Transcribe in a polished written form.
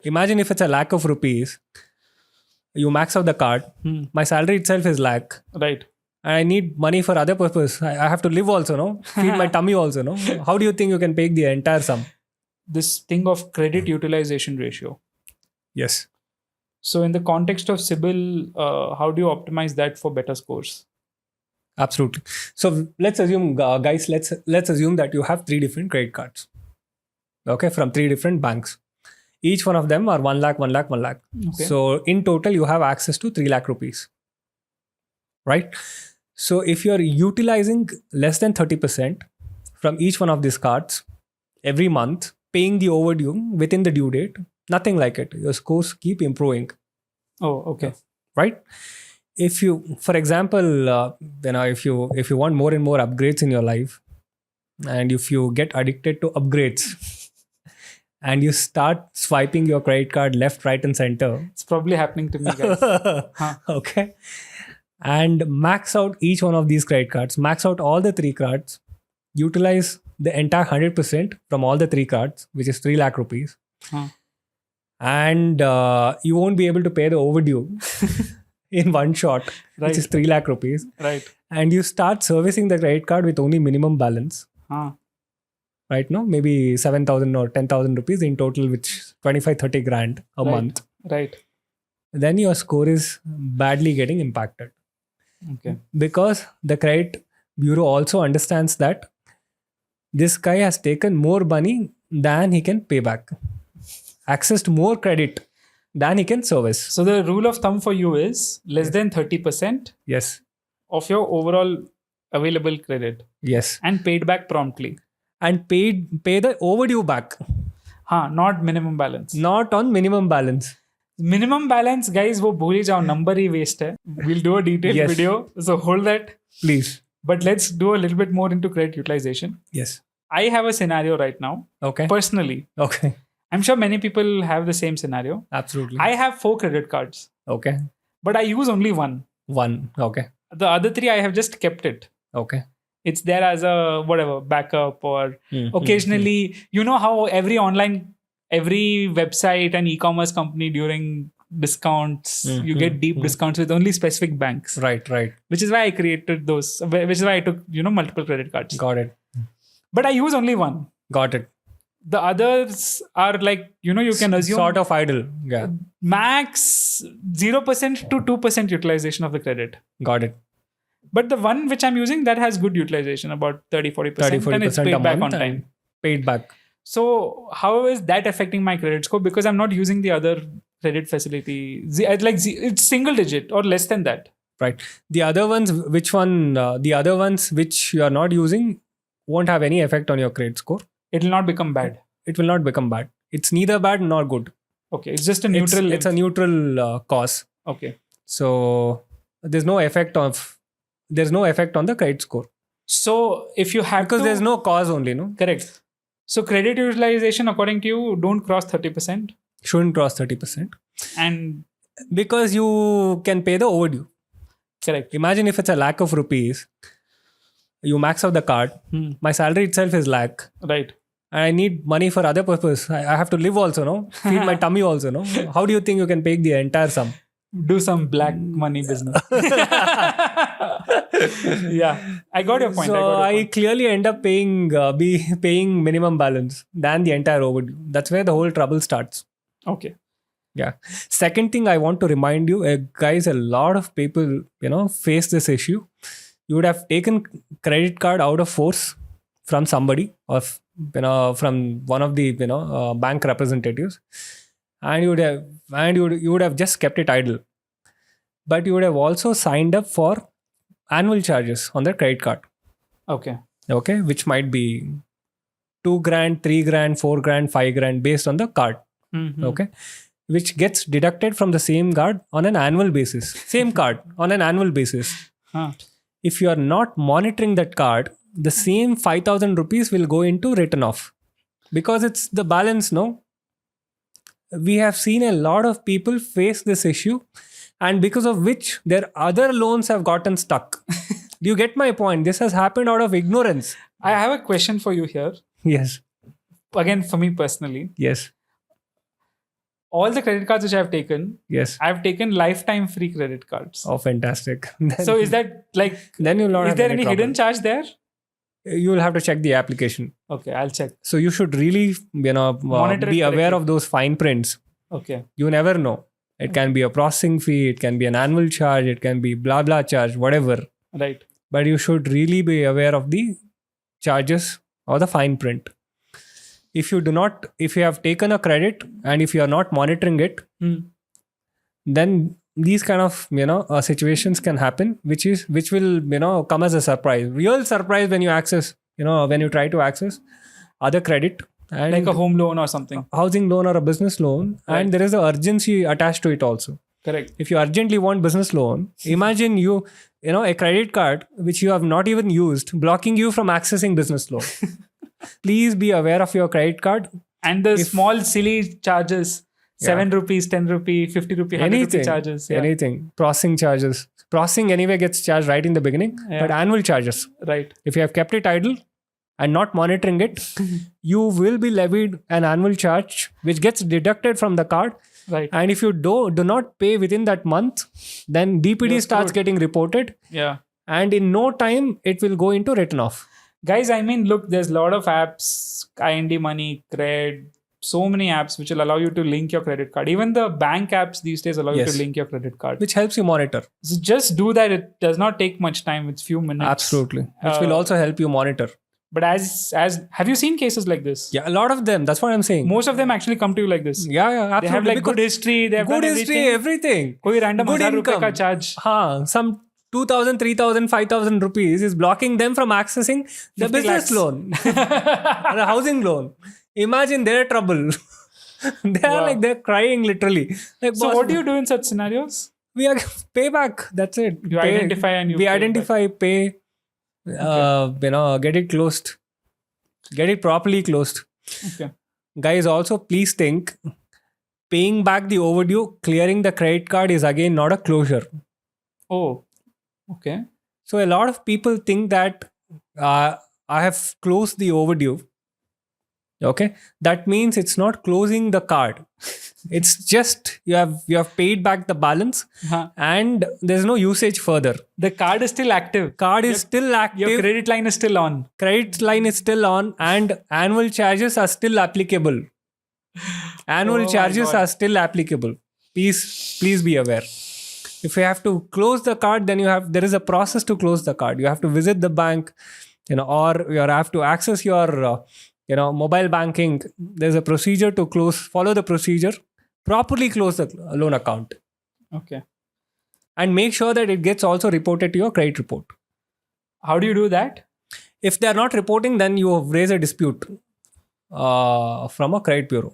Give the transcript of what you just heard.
Imagine if it's a lakh of rupees, you max out the card. My salary itself is lakh. Right. I need money for other purpose. I have to live also, no? Feed my tummy also, no? How do you think you can pay the entire sum? This thing of credit utilization ratio. Yes. So in the context of CIBIL, how do you optimize that for better scores? Absolutely. So let's assume, guys, let's assume that you have 3 different credit cards. Okay, from 3 different banks. Each one of them are 1 lakh, 1 lakh, 1 lakh. Okay. So in total, you have access to 3 lakh rupees. Right? So if you're utilizing less than 30% from each one of these cards every month, paying the overdue within the due date, nothing like it. Your scores keep improving. Oh, okay. Right? If you, for example, if you want more and more upgrades in your life, and if you get addicted to upgrades, and you start swiping your credit card left, right, and center, It's probably happening to me, guys. okay, and max out each one of these credit cards, max out all the 3 cards, utilize the entire 100% from all the 3 cards, which is 3 lakh rupees, and you won't be able to pay the overdue in one shot, which is 3 lakh rupees. Right. And you start servicing the credit card with only minimum balance. Right? No, maybe 7,000 or 10,000 rupees in total, which 25-30 grand a month. Right. Then your score is badly getting impacted. Okay. Because the credit bureau also understands that this guy has taken more money than he can pay back, accessed more credit than he can service. So the rule of thumb for you is less than 30% Yes. of your overall available credit. Yes. And paid back promptly. And pay the overdue back. Not minimum balance. Not on minimum balance. Minimum balance, guys, वो भूल ही जाओ, number ही waste है. We'll do a detailed video, so hold that. Please. But let's do a little bit more into credit utilization. Yes. I have a scenario right now. Okay. Personally. Okay. I'm sure many people have the same scenario. Absolutely. I have 4 credit cards. Okay. But I use only one. One. Okay. The other 3, I have just kept it. Okay. It's there as a backup, or occasionally, you know how every website and e-commerce company during discounts, you get deep discounts with only specific banks. Right. Which is why I created those, which is why I took, multiple credit cards. Got it. But I use only one. Got it. The others are like, you can assume sort of idle. Yeah. Max 0% to 2% utilization of the credit. Got it. But the one which I'm using, that has good utilization, about 30-40%, and it's paid back on time. Paid back. So how is that affecting my credit score? Because I'm not using the other credit facility. It's single digit or less than that. Right. The other ones which you are not using won't have any effect on your credit score. It will not become bad. It will not become bad. It's neither bad nor good. Okay. It's just a neutral. It's a neutral cause. Okay. So there's no effect on the credit score. So if you have because there's no cause only, no? Correct. So credit utilization, according to you, don't cross 30%. Shouldn't cross 30%. And because you can pay the overdue. Correct. Imagine if it's a lakh of rupees, you max out the card. My salary itself is lakh. Right. I need money for other purpose. I have to live also, no? Feed my tummy also, no? How do you think you can pay the entire sum? Do some black money business. Yeah, I got your point. So I clearly end up paying minimum balance than the entire overdue. That's where the whole trouble starts. Okay. Yeah. Second thing I want to remind you, guys, a lot of people, face this issue. You would have taken credit card out of force from somebody, or from one of the bank representatives, and you would have just kept it idle. But you would have also signed up for annual charges on their credit card. Okay, which might be 2 grand, 3 grand, 4 grand, 5 grand based on the card. Okay, which gets deducted from the same card on an annual basis. Same card on an annual basis. If you are not monitoring that card, the same 5,000 rupees will go into written off, because it's the balance, no? We have seen a lot of people face this issue, and because of which their other loans have gotten stuck. Do you get my point? This has happened out of ignorance. I have a question for you here. Yes. Again, for me personally. Yes. all the credit cards which I've taken, Yes. I've taken lifetime free credit cards. Oh, fantastic. So is that like, then you'll not is have there any trouble. hidden charge there? You will have to check the application. Okay, I'll check. So you should really, Monitor it be aware correctly. of those fine prints. Okay. You never know. It can be a processing fee. It can be an annual charge. It can be blah, blah charge, whatever. Right. But you should really be aware of the charges or the fine print. If you have taken a credit and if you are not monitoring it, then these kind of situations can happen, which will come as a surprise, real surprise when you access, when you try to access other credit, and Like a home loan or something. housing loan or a business loan, Right. and there is an urgency attached to it also. Correct. If you urgently want business loan, imagine a credit card which you have not even used blocking you from accessing business loan. Please be aware of your credit card. And the small silly charges, 7 rupees, 10 rupee, 50 rupee, 100 rupee charges. Yeah. Anything. Processing charges. Processing anyway gets charged right in the beginning, but annual charges. Right. If you have kept it idle and not monitoring it, you will be levied an annual charge which gets deducted from the card. Right. And if you do not pay within that month, then DPD You're starts screwed. getting reported. Yeah. And in no time, it will go into written off. Guys, I mean, look, there's a lot of apps, IND Money, Cred, so many apps which will allow you to link your credit card. Even the bank apps these days allow you Yes. to link your credit card. Which helps you monitor. So just do that. It does not take much time. It's few minutes. Absolutely. Which will also help you monitor. But as have you seen cases like this? Yeah, a lot of them. That's what I'm saying. Most of them actually come to you like this. Yeah, absolutely. They have like Because good history. They have good done history, everything. Koi random Good 1000 rupee income. ka charge. Some 2,000, 3,000, 5,000 rupees is blocking them from accessing the 50 business lakhs. loan or a housing loan. Imagine their trouble. They're crying literally. Like, So boss, what do you do in such scenarios? we are pay back. That's it. You identify and you we pay identify, pay, get it closed, get it properly closed. Okay. Guys, also please think, paying back the overdue, clearing the credit card is again not a closure. Oh, okay. So a lot of people think that I have closed the overdue. Okay, that means it's not closing the card. It's just you have paid back the balance and there's no usage further. The card is still active. Card is still active. Your credit line is still on. Credit line is still on and annual charges are still applicable. Annual charges are still applicable. Please be aware. If you have to close the card, then there is a process to close the card. You have to visit the bank, or you have to access your mobile banking. There's a procedure to follow the procedure, properly close the loan account. Okay. And make sure that it gets also reported to your credit report. How do you do that? If they're not reporting, then you raise a dispute from a credit bureau.